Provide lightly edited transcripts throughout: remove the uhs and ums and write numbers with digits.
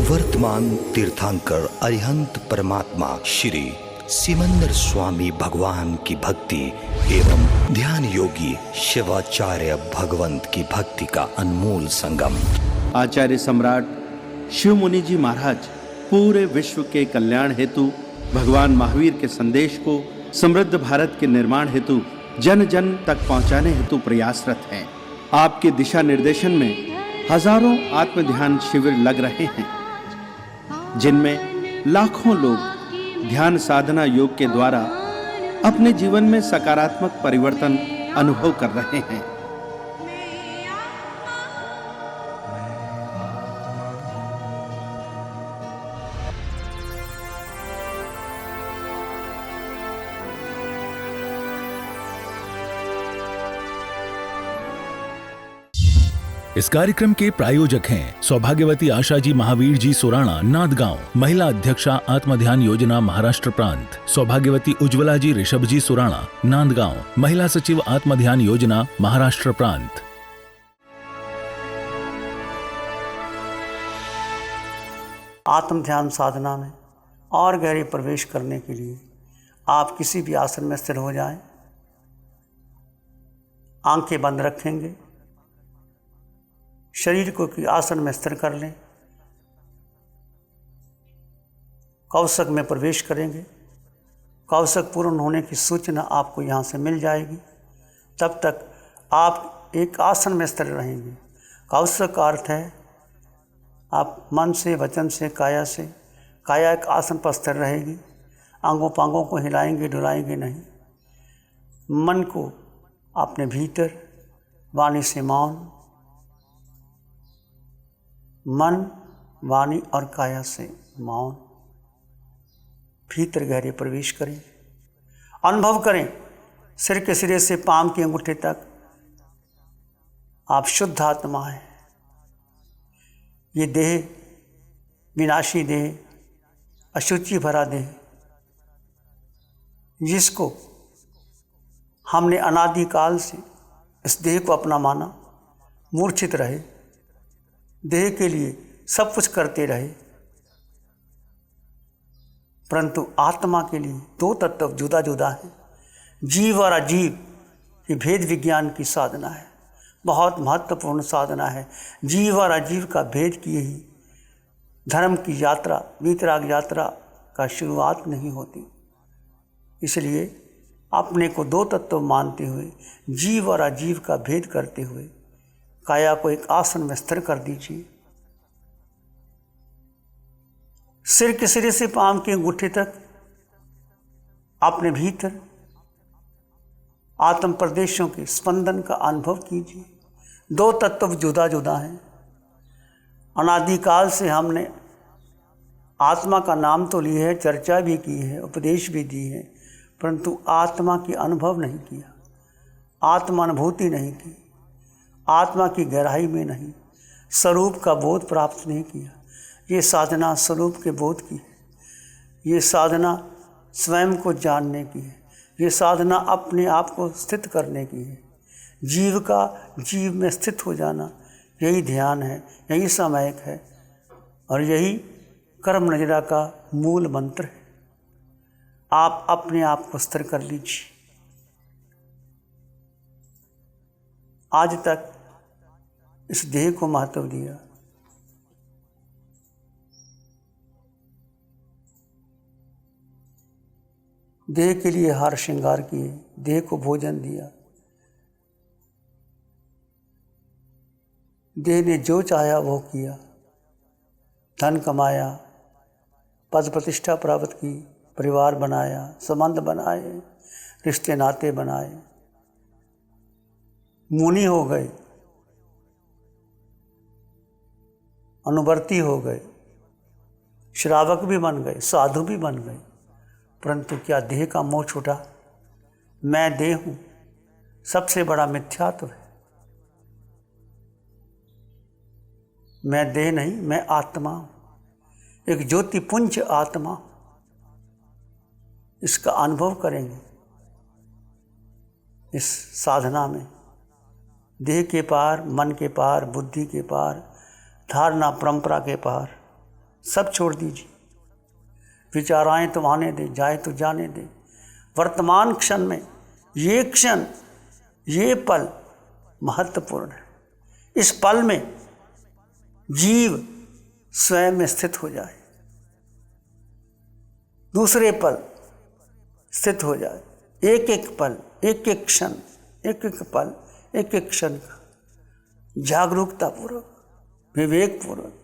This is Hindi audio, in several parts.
वर्तमान तीर्थंकर अरिहंत परमात्मा श्री सिमंदर स्वामी भगवान की भक्ति एवं ध्यान योगी शिवाचार्य भगवंत की भक्ति का अनमोल संगम। आचार्य सम्राट शिव मुनि जी महाराज पूरे विश्व के कल्याण हेतु भगवान महावीर के संदेश को समृद्ध भारत के निर्माण हेतु जन जन तक पहुंचाने हेतु प्रयासरत हैं। आपके दिशा निर्देशन में हजारों आत्म ध्यान शिविर लग रहे हैं, जिनमें लाखों लोग ध्यान साधना योग के द्वारा अपने जीवन में सकारात्मक परिवर्तन अनुभव कर रहे हैं। इस कार्यक्रम के प्रायोजक हैं सौभाग्यवती आशा जी महावीर जी सुराणा, नादगांव, महिला अध्यक्षा आत्म ध्यान योजना महाराष्ट्र प्रांत। सौभाग्यवती उज्ज्वला जी ऋषभ जी सुराणा, नांदगांव, महिला सचिव आत्म ध्यान योजना महाराष्ट्र प्रांत। आत्म ध्यान साधना में और गहरे प्रवेश करने के लिए आप किसी भी आसन में स्थिर हो जाएं, आंखें बंद रखेंगे, शरीर को की आसन में स्थिर कर लें, कौशक में प्रवेश करेंगे। कौशक पूर्ण होने की सूचना आपको यहाँ से मिल जाएगी। तब तक आप एक आसन में स्थिर रहेंगे। कौशक का अर्थ है आप मन से, वचन से, काया एक आसन पर स्थिर रहेगी। अंगों पांगों को हिलाएंगे डुलाएंगे नहीं। मन को अपने भीतर, वाणी से मौन, मन, वाणी और काया से मौन, भीतर गहरे प्रवेश करें। अनुभव करें सिर के सिरे से पांव के अंगूठे तक आप शुद्ध आत्मा हैं। ये देह विनाशी देह, अशुचि भरा देह, जिसको हमने अनादिकाल से इस देह को अपना माना, मूर्छित रहे, देह के लिए सब कुछ करते रहे, परंतु आत्मा के लिए दो तत्व जुदा जुदा है। जीव और अजीव ये भेद विज्ञान की साधना है, बहुत महत्वपूर्ण साधना है। जीव और अजीव का भेद किए ही धर्म की यात्रा, वितराग यात्रा का शुरुआत नहीं होती। इसलिए अपने को दो तत्व मानते हुए, जीव और अजीव का भेद करते हुए काया को एक आसन में स्थिर कर दीजिए। सिर के सिरे से पांव के अंगूठे तक अपने भीतर आत्म प्रदेशों के स्पंदन का अनुभव कीजिए। दो तत्व जुदा जुदा हैं। अनादिकाल से हमने आत्मा का नाम तो लिया है, चर्चा भी की है, उपदेश भी दी है, परंतु आत्मा की अनुभव नहीं किया, आत्मानुभूति नहीं की, आत्मा की गहराई में नहीं, स्वरूप का बोध प्राप्त नहीं किया। ये साधना स्वरूप के बोध की है, ये साधना स्वयं को जानने की है, ये साधना अपने आप को स्थित करने की है। जीव का जीव में स्थित हो जाना, यही ध्यान है, यही सामयिक है और यही कर्म नजरा का मूल मंत्र है। आप अपने आप को स्थिर कर लीजिए। आज तक इस देह को महत्व दिया, देह के लिए हार श्रृंगार किए, देह को भोजन दिया, देह ने जो चाहा वो किया, धन कमाया, पद प्रतिष्ठा प्राप्त की, परिवार बनाया, संबंध बनाए, रिश्ते नाते बनाए, मुनि हो गए, अनुवर्ती हो गए, श्रावक भी बन गए, साधु भी बन गए, परंतु क्या देह का मोह छूटा? मैं देह हूँ, सबसे बड़ा मिथ्यात्व है। मैं देह नहीं, मैं आत्मा हूँ, एक ज्योतिपुंज आत्मा। इसका अनुभव करेंगे इस साधना में। देह के पार, मन के पार, बुद्धि के पार, धारणा परंपरा के पार सब छोड़ दीजिए। विचार आए तो आने दे, जाए तो जाने दे। वर्तमान क्षण में ये क्षण, ये पल महत्वपूर्ण है। इस पल में जीव स्वयं में स्थित हो जाए, दूसरे पल स्थित हो जाए। एक एक पल, एक एक क्षण, एक एक पल, एक एक क्षण का जागरूकता पूर्वक, विवेक पूर्वक,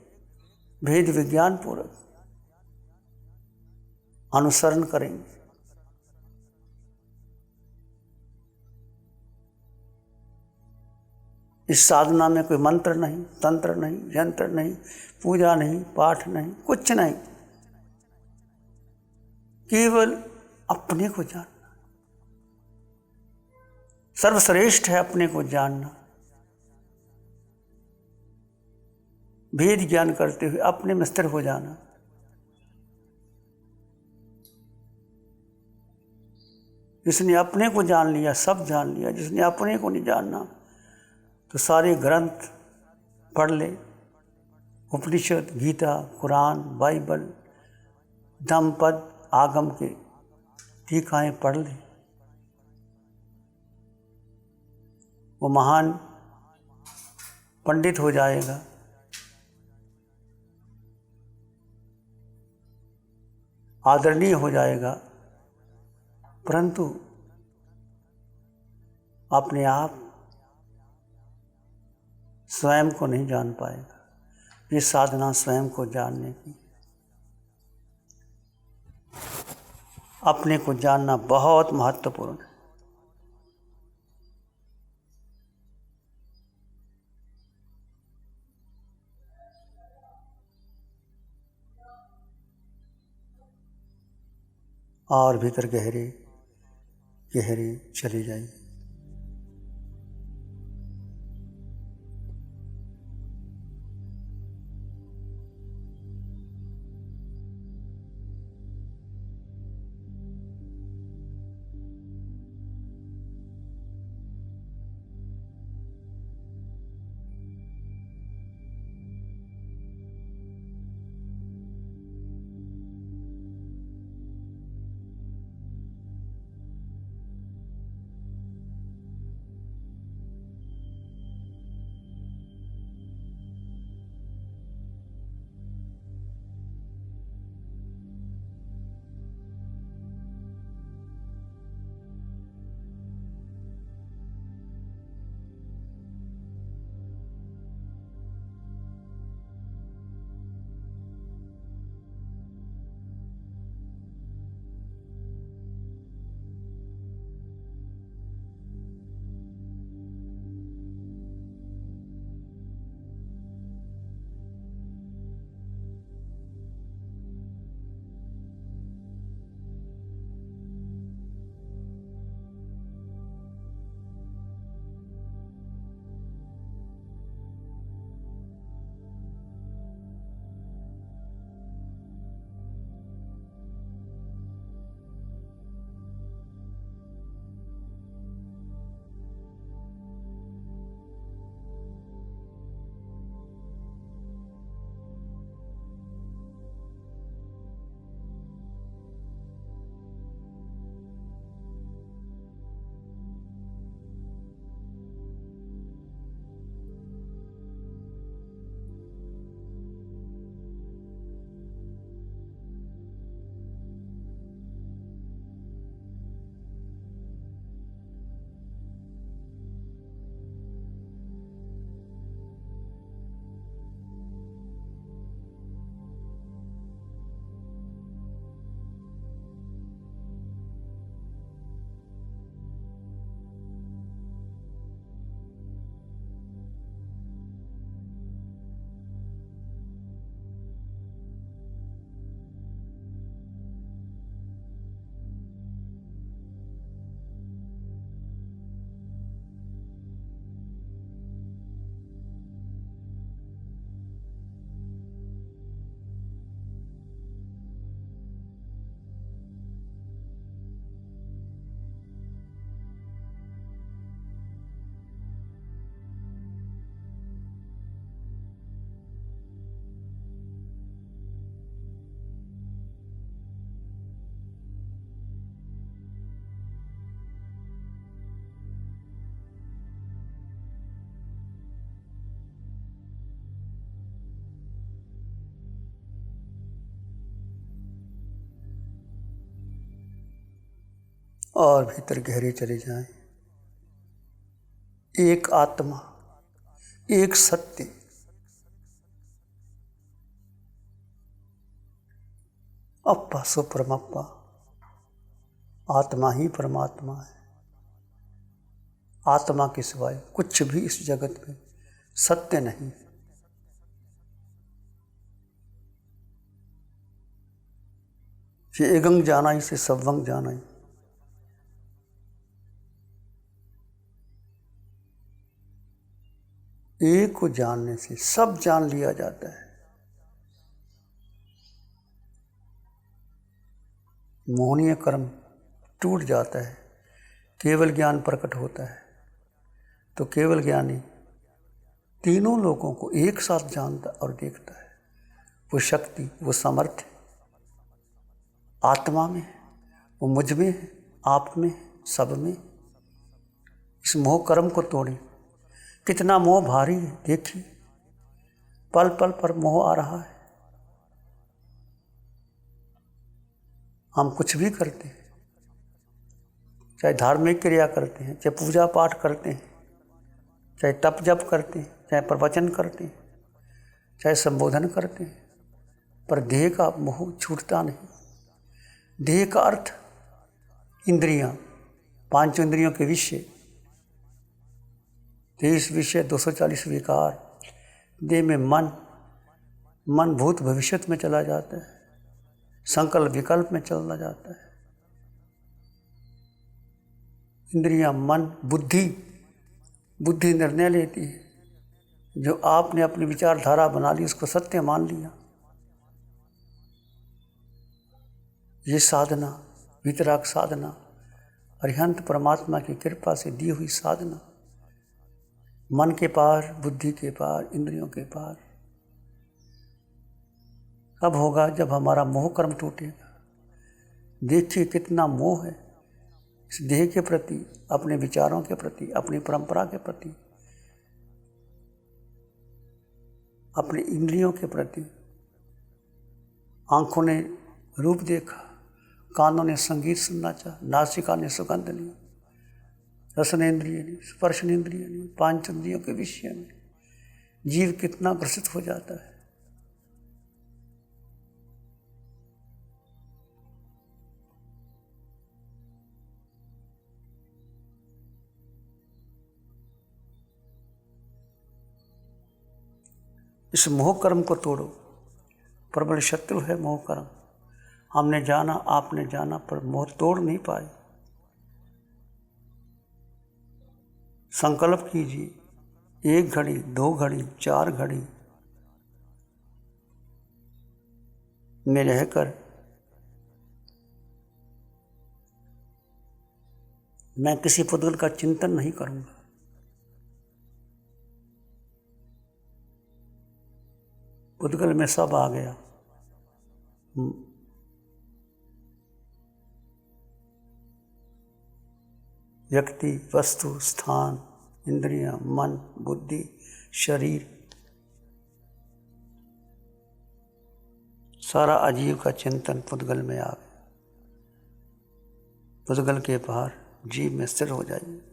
भेद विज्ञान पूर्वक अनुसरण करेंगे। इस साधना में कोई मंत्र नहीं, तंत्र नहीं, यंत्र नहीं, पूजा नहीं, पाठ नहीं, कुछ नहीं। केवल अपने को जानना। सर्वश्रेष्ठ है अपने को जानना। भेद ज्ञान करते हुए अपने में स्थिर हो जाना। जिसने अपने को जान लिया, सब जान लिया। जिसने अपने को नहीं जानना तो सारे ग्रंथ पढ़ ले, उपनिषद, गीता, कुरान, बाइबल, धम्मपद, आगम के टीकाएं पढ़ ले। वो महान पंडित हो जाएगा। आदरणीय हो जाएगा, परंतु अपने आप स्वयं को नहीं जान पाएगा। ये साधना स्वयं को जानने की, अपने को जानना बहुत महत्वपूर्ण है। और भीतर गहरे गहरे चले जाइए। और भीतर गहरे चले जाएं। एक आत्मा, एक सत्य, अप्पा सो परमप्पा, आत्मा ही परमात्मा है। आत्मा के सिवाय कुछ भी इस जगत में सत्य नहीं। ये एगंग जानाई से सवंग जानाई। एक को जानने से सब जान लिया जाता है। मोहनीय कर्म टूट जाता है, केवल ज्ञान प्रकट होता है। तो केवल ज्ञानी तीनों लोगों को एक साथ जानता और देखता है। वो शक्ति, वो सामर्थ्य आत्मा में, वो मुझ में है, आप में, सब में। इस मोह कर्म को तोड़े। कितना मोह भारी है, देखिए पल पल पर मोह आ रहा है। हम कुछ भी करते हैं, चाहे धार्मिक क्रिया करते हैं, चाहे पूजा पाठ करते हैं, चाहे तप जप करते हैं, चाहे प्रवचन करते हैं, चाहे संबोधन करते हैं, पर देह का मोह छूटता नहीं। देह का अर्थ इंद्रियां, पांचों इंद्रियों के विषय, 23 विषय, 240 विकार। देह में मन भूत भविष्य में चला जाता है, संकल्प विकल्प में चला जाता है। इंद्रियां, मन, बुद्धि निर्णय लेती है। जो आपने अपनी विचारधारा बना ली, उसको सत्य मान लिया। ये साधना, वितराग साधना, अरिहंत परमात्मा की कृपा से दी हुई साधना, मन के पार, बुद्धि के पार, इंद्रियों के पार। कब होगा? जब हमारा मोह कर्म टूटेगा। देखिए कितना मोह है इस देह के प्रति, अपने विचारों के प्रति, अपनी परंपरा के प्रति, अपनी इंद्रियों के प्रति। आंखों ने रूप देखा, कानों ने संगीत सुनना चाहा, नासिका ने सुगंध ली, रसनेन्द्रिय ने, स्पर्शनेन्द्रिय ने, पांच इंद्रियों के विषय में जीव कितना ग्रसित हो जाता है। इस मोह कर्म को तोड़ो। प्रबल शत्रु है मोह कर्म। हमने जाना, आपने जाना, पर मोह तोड़ नहीं पाए। संकल्प कीजिए, 1 घड़ी, 2 घड़ी, 4 घड़ी में रहकर मैं किसी पुद्गल का चिंतन नहीं करूंगा। पुद्गल में सब आ गया। व्यक्ति, वस्तु, स्थान, इंद्रियां, मन, बुद्धि, शरीर, सारा अजीव का चिंतन पुद्गल में आ गया। पुद्गल के पार जीव में स्थिर हो जाइए।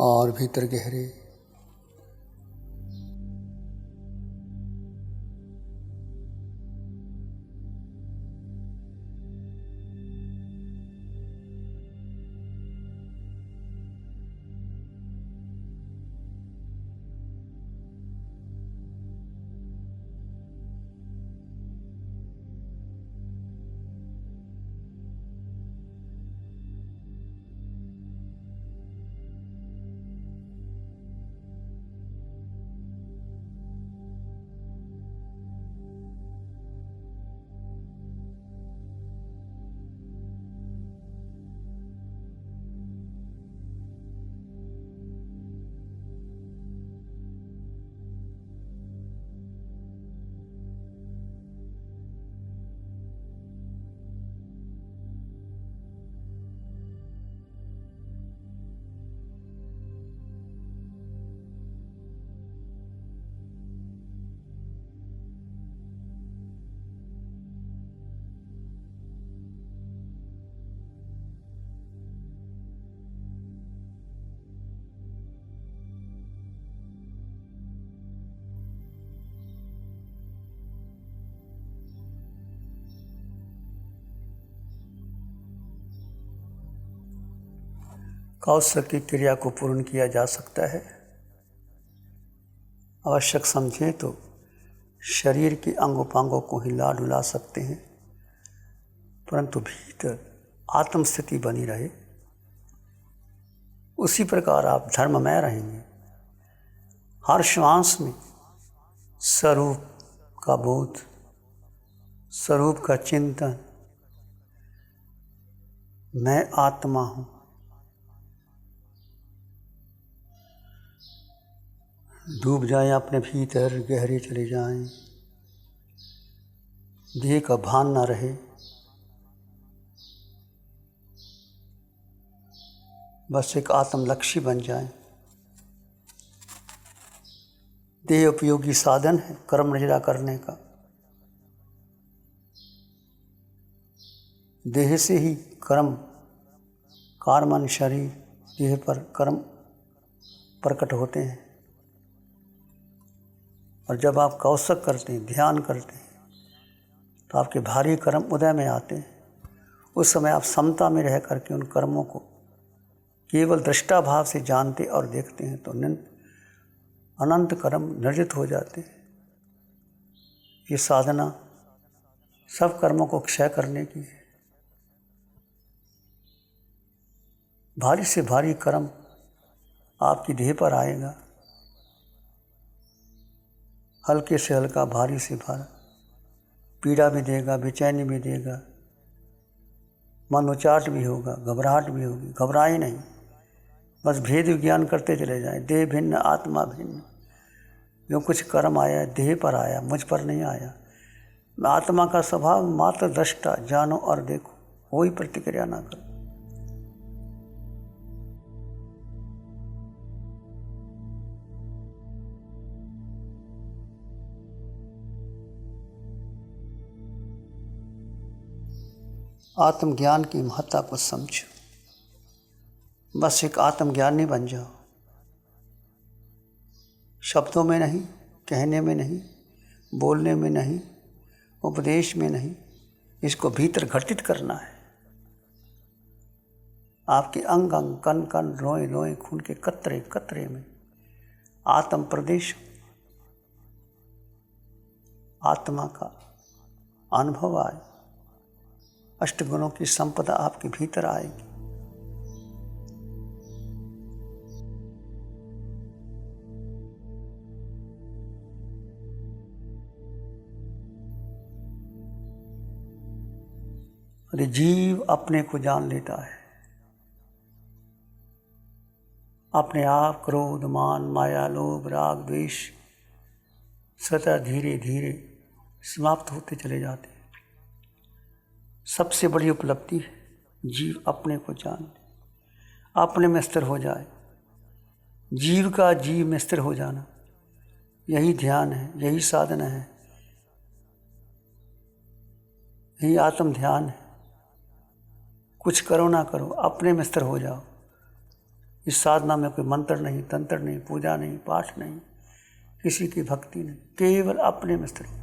और भीतर गहरे। कौशल की क्रिया को पूर्ण किया जा सकता है। आवश्यक समझें तो शरीर के अंगोपांगों को हिला डुला सकते हैं, परंतु भीतर आत्म स्थिति बनी रहे, उसी प्रकार आप धर्ममय रहेंगे। हर श्वास में स्वरूप का बोध, स्वरूप का चिंतन, मैं आत्मा हूँ। डूब जाएं अपने भीतर, गहरे चले जाएं, देह का भान ना रहे। बस एक आत्मलक्ष्य बन जाएं। देह उपयोगी साधन है कर्म निर्वाह करने का। देह से ही कर्म, कार्मन शरीर, देह पर कर्म प्रकट होते हैं। और जब आप कौशक करते हैं, ध्यान करते हैं, तो आपके भारी कर्म उदय में आते हैं। उस समय आप समता में रह करके उन कर्मों को केवल दृष्टा भाव से जानते और देखते हैं, तो अनंत कर्म निर्जित हो जाते हैं। ये साधना सब कर्मों को क्षय करने की है। भारी से भारी कर्म आपकी देह पर आएगा, हल्के से हल्का, भारी से भारा, पीड़ा भी देगा, बेचैनी भी देगा, मन उचाट भी होगा, घबराहट भी होगी। घबराए नहीं, बस भेद विज्ञान करते चले जाएं। देह भिन्न, आत्मा भिन्न। जो कुछ कर्म आया देह पर आया, मुझ पर नहीं आया। मैं आत्मा का स्वभाव मात्र दृष्टा, जानो और देखो, कोई प्रतिक्रिया ना करो। आत्मज्ञान की महत्ता को समझो। बस एक आत्मज्ञानी बन जाओ। शब्दों में नहीं, कहने में नहीं, बोलने में नहीं, उपदेश में नहीं, इसको भीतर घटित करना है। आपके अंग अंग, कण कण, रोए रोए, खून के कतरे कतरे में आत्म प्रदेश, आत्मा का अनुभव आए। अष्टगुणों की संपदा आपके भीतर आएगी। अरे जीव अपने को जान लेता है। अपने आप क्रोध, मान, माया, लोभ, राग, द्वेष स्वतः धीरे धीरे समाप्त होते चले जाते हैं। सबसे बड़ी उपलब्धि है जीव अपने को जान ले, अपने में स्थिर हो जाए। जीव का जीव में स्थिर हो जाना, यही ध्यान है, यही साधना है, यही आत्म ध्यान है। कुछ करो ना करो, अपने में स्थिर हो जाओ। इस साधना में कोई मंत्र नहीं, तंत्र नहीं, पूजा नहीं, पाठ नहीं, किसी की भक्ति नहीं, केवल अपने में स्थिर।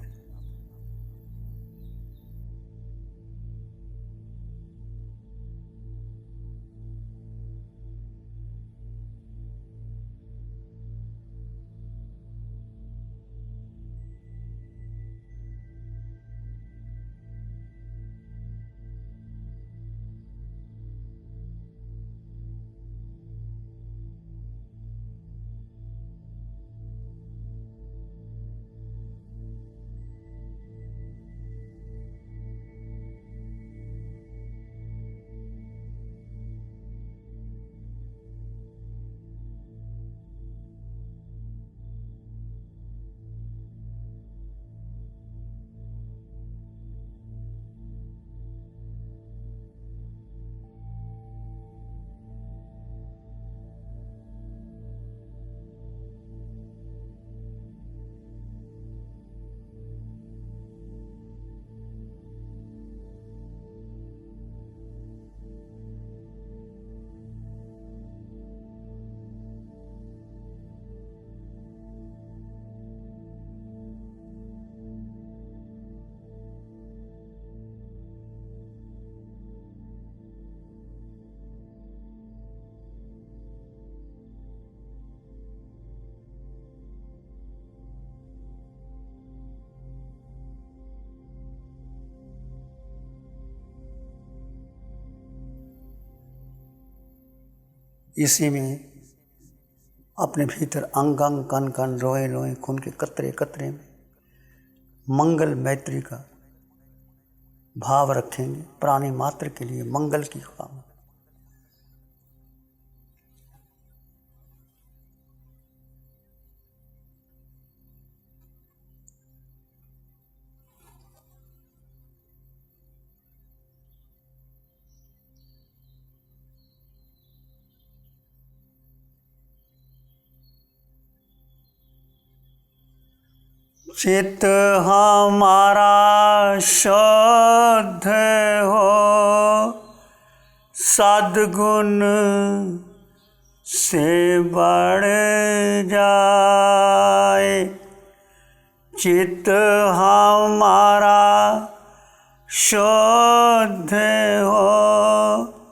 इसी में अपने भीतर अंग अंग कण कण रोए रोए खून के कतरे कतरे में मंगल मैत्री का भाव रखेंगे। प्राणी मात्र के लिए मंगल की कामना। चित हमारा शुद्ध हो सद्गुण से बढ़ जाए। चित हमारा शुद्ध हो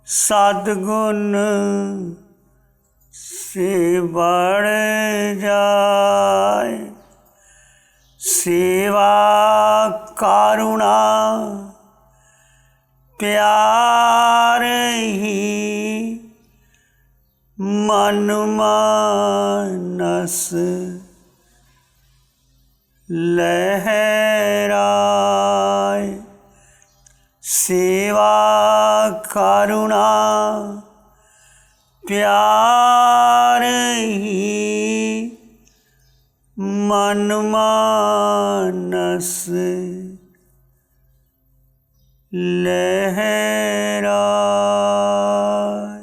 सद्गुण से बढ़ जाए। सेवा करुणा प्यार ही मन मानस लहराए। सेवा करुणा प्यार ही मन मानस लहराए।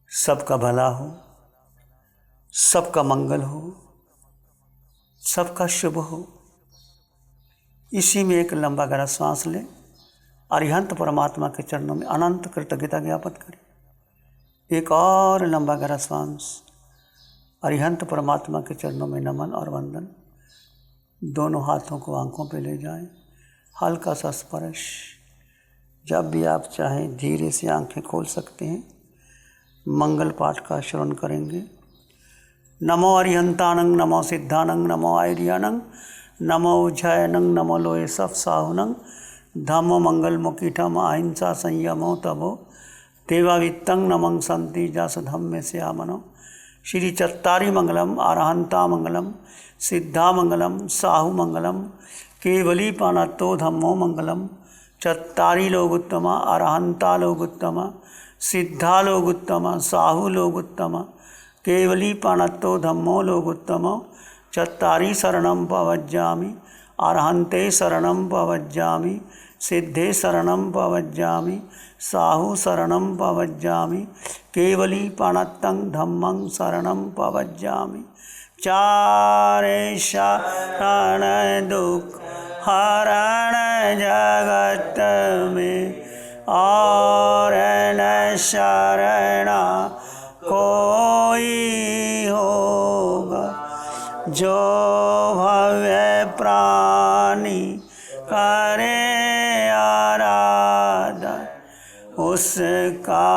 सबका भला हो, सबका मंगल हो, सबका शुभ हो। इसी में एक लंबा गहरा सांस लें। अरिहंत परमात्मा के चरणों में अनंत कृतज्ञता ज्ञापित करें। एक और लंबा गहरा सांस। अरिहंत परमात्मा के चरणों में नमन और वंदन। दोनों हाथों को आंखों पे ले जाएं। हल्का सा स्पर्श। जब भी आप चाहें धीरे से आंखें खोल सकते हैं। मंगल पाठ का श्रवण करेंगे। नमो अरिहंतानंग, नमो सिद्धानंग, नमो आयर्यानंग, नमो उज्जयनंग, नमो लोये सब साहुनंग, धम्मो मंगल मुकीठम अहिंसा संयमो तबो देवावित्तं नमं संति जस धम्मे से आमनो। श्री चत्तारी मंगलम, अरहंता मंगलम, सिद्धा मंगलम, साहु मंगलम, केवली पानत्तो धम्मो मंगलम। चत्तारी लोग उत्तम, अरहंता लोग उत्तम, सिद्धा लोग उत्तम, साहु लोग उत्तम, केवली पानत्तो धम्मो लोग उत्तम। चत्तारी शरणं पवज्जामि, अरहंते शरणं पवज्जामि, सिद्धे शरणं पवज्जामि, साहु शरणं पवज्जामि, केवली पाणत्तं धम्मं शरणं पवज्जामि। चारे शरण दुख हरण जगत में, और न शरणा कोई होगा। जो भव्य प्राणी करे आराधन, उसका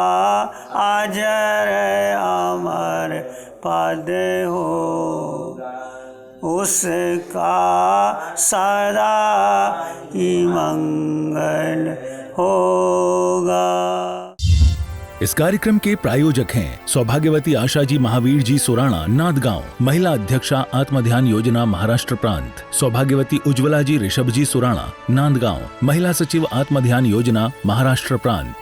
अजर अमर पद होगा। उसका सदा ही मंगल होगा। इस कार्यक्रम के प्रायोजक हैं सौभाग्यवती आशाजी महावीर जी सोराणा, नादगांव, महिला अध्यक्षा आत्मध्यान योजना महाराष्ट्र प्रांत, सौभाग्यवती उज्ज्वला जी ऋषभ जी सोराणा, नांदगांव, महिला सचिव आत्मध्यान योजना महाराष्ट्र प्रांत।